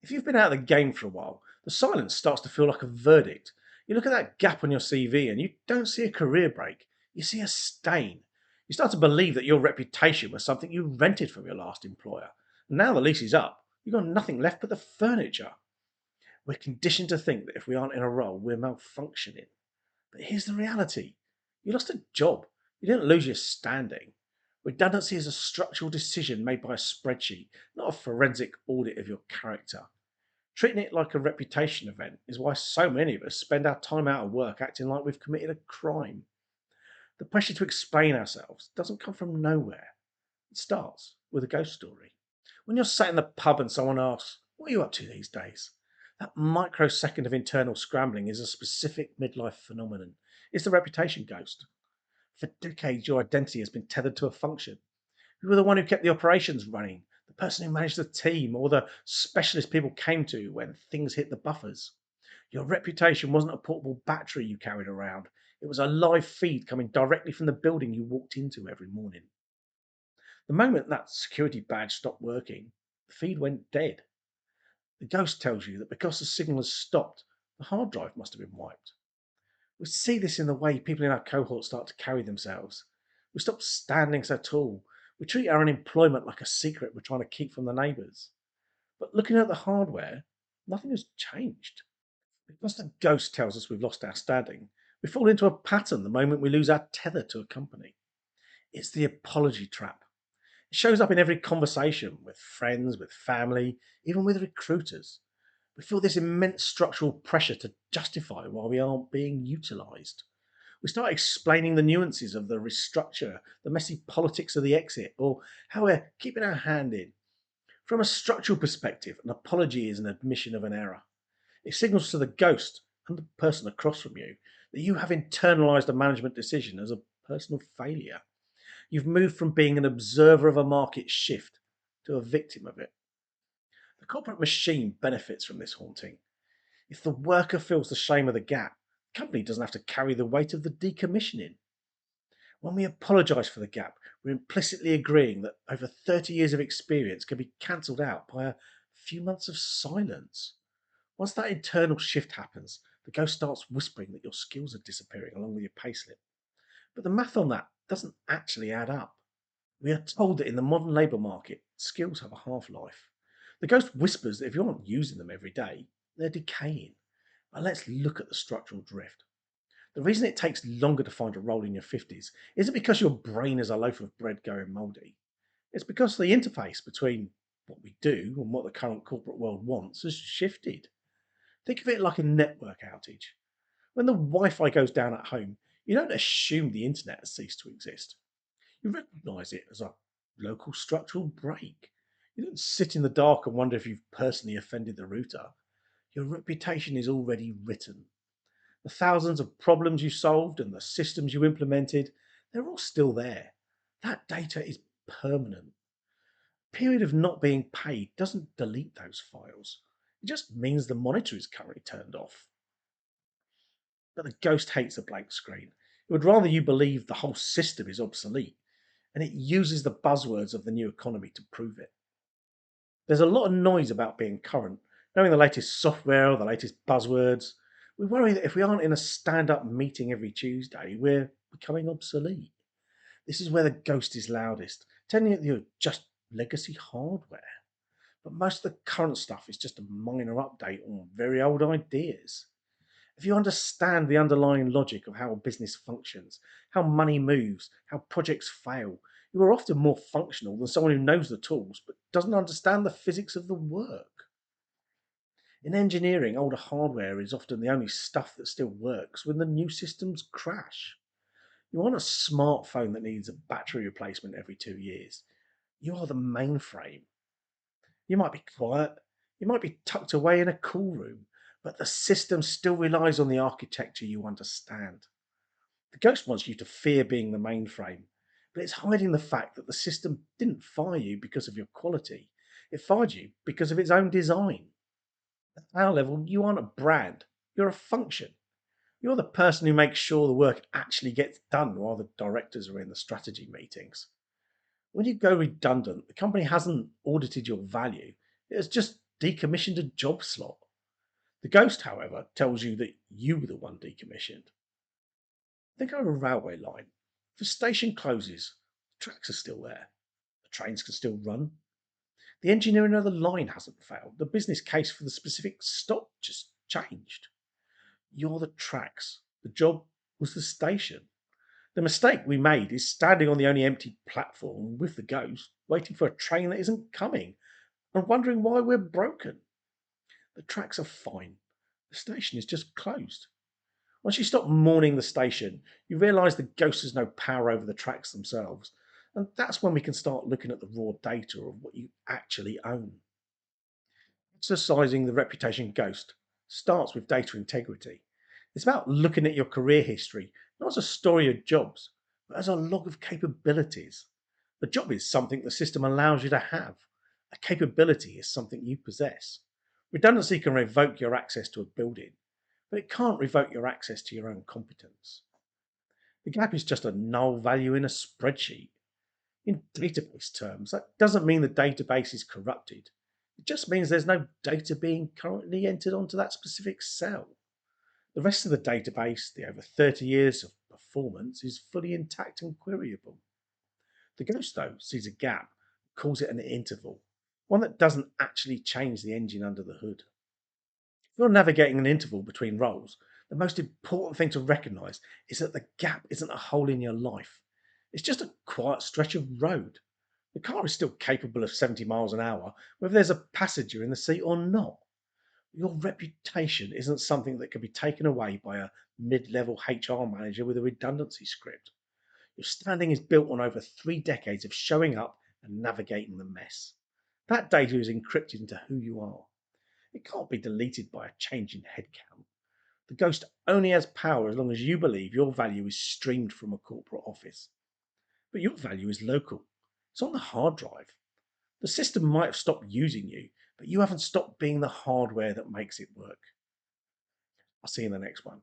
If you've been out of the game for a while, the silence starts to feel like a verdict. You look at that gap on your CV and you don't see a career break, you see a stain. You start to believe that your reputation was something you rented from your last employer. And now the lease is up, you've got nothing left but the furniture. We're conditioned to think that if we aren't in a role, we're malfunctioning. But here's the reality: you lost a job, you didn't lose your standing. Redundancy is a structural decision made by a spreadsheet, not a forensic audit of your character. Treating it like a reputation event is why so many of us spend our time out of work acting like we've committed a crime. The pressure to explain ourselves doesn't come from nowhere. It starts with a ghost story. When you're sat in the pub and someone asks, "What are you up to these days?" That microsecond of internal scrambling is a specific midlife phenomenon. It's the reputation ghost. For decades, your identity has been tethered to a function. You were the one who kept the operations running, the person who managed the team, or the specialist people came to when things hit the buffers. Your reputation wasn't a portable battery you carried around. It was a live feed coming directly from the building you walked into every morning. The moment that security badge stopped working, the feed went dead. The ghost tells you that because the signal has stopped, the hard drive must have been wiped. We see this in the way people in our cohort start to carry themselves. We stop standing so tall. We treat our unemployment like a secret we're trying to keep from the neighbours. But looking at the hardware, nothing has changed. Because the ghost tells us we've lost our standing, we fall into a pattern the moment we lose our tether to a company. It's the apology trap. It shows up in every conversation with friends, with family, even with recruiters. We feel this immense structural pressure to justify why we aren't being utilised. We start explaining the nuances of the restructure, the messy politics of the exit, or how we're keeping our hand in. From a structural perspective, an apology is an admission of an error. It signals to the ghost and the person across from you that you have internalized a management decision as a personal failure. You've moved from being an observer of a market shift to a victim of it. The corporate machine benefits from this haunting. If the worker feels the shame of the gap, the company doesn't have to carry the weight of the decommissioning. When we apologise for the gap, we're implicitly agreeing that over 30 years of experience can be cancelled out by a few months of silence. Once that internal shift happens, the ghost starts whispering that your skills are disappearing along with your payslip. But the math on that doesn't actually add up. We are told that in the modern labour market, skills have a half-life. The ghost whispers that if you aren't using them every day, they're decaying. But let's look at the structural drift. The reason it takes longer to find a role in your 50s isn't because your brain is a loaf of bread going mouldy. It's because the interface between what we do and what the current corporate world wants has shifted. Think of it like a network outage. When the Wi-Fi goes down at home, you don't assume the internet has ceased to exist. You recognise it as a local structural break. You don't sit in the dark and wonder if you've personally offended the router. Your reputation is already written. The thousands of problems you solved and the systems you implemented, they're all still there. That data is permanent. A period of not being paid doesn't delete those files. It just means the monitor is currently turned off. But the ghost hates a blank screen. It would rather you believe the whole system is obsolete, and it uses the buzzwords of the new economy to prove it. There's a lot of noise about being current, knowing the latest software or the latest buzzwords. We worry that if we aren't in a stand-up meeting every Tuesday, we're becoming obsolete. This is where the ghost is loudest, telling you that you're just legacy hardware. But most of the current stuff is just a minor update on very old ideas. If you understand the underlying logic of how a business functions, how money moves, how projects fail, you are often more functional than someone who knows the tools but doesn't understand the physics of the work. In engineering, older hardware is often the only stuff that still works when the new systems crash. You aren't a smartphone that needs a battery replacement every 2 years. You are the mainframe. You might be quiet, you might be tucked away in a cool room, but the system still relies on the architecture you understand. The ghost wants you to fear being the mainframe, but it's hiding the fact that the system didn't fire you because of your quality. It fired you because of its own design. At our level, you aren't a brand, you're a function. You're the person who makes sure the work actually gets done while the directors are in the strategy meetings. When you go redundant, the company hasn't audited your value. It has just decommissioned a job slot. The ghost, however, tells you that you were the one decommissioned. Think of a railway line. If the station closes, the tracks are still there. The trains can still run. The engineering of the line hasn't failed. The business case for the specific stop just changed. You're the tracks. The job was the station. The mistake we made is standing on the only empty platform with the ghost, waiting for a train that isn't coming, and wondering why we're broken. The tracks are fine. The station is just closed. Once you stop mourning the station, you realise the ghost has no power over the tracks themselves. And that's when we can start looking at the raw data of what you actually own. Exercising the reputation ghost starts with data integrity. It's about looking at your career history, not as a story of jobs, but as a log of capabilities. A job is something the system allows you to have. A capability is something you possess. Redundancy can revoke your access to a building, but it can't revoke your access to your own competence. The gap is just a null value in a spreadsheet. In database terms, that doesn't mean the database is corrupted. It just means there's no data being currently entered onto that specific cell. The rest of the database, the over 30 years of performance, is fully intact and queryable. The ghost, though, sees a gap, calls it an interval, one that doesn't actually change the engine under the hood. If you're navigating an interval between roles, the most important thing to recognize is that the gap isn't a hole in your life. It's just a quiet stretch of road. The car is still capable of 70 miles an hour, whether there's a passenger in the seat or not. Your reputation isn't something that can be taken away by a mid-level HR manager with a redundancy script. Your standing is built on over 3 decades of showing up and navigating the mess. That data is encrypted into who you are. It can't be deleted by a change in headcount. The ghost only has power as long as you believe your value is streamed from a corporate office. But your value is local. It's on the hard drive. The system might have stopped using you, but you haven't stopped being the hardware that makes it work. I'll see you in the next one.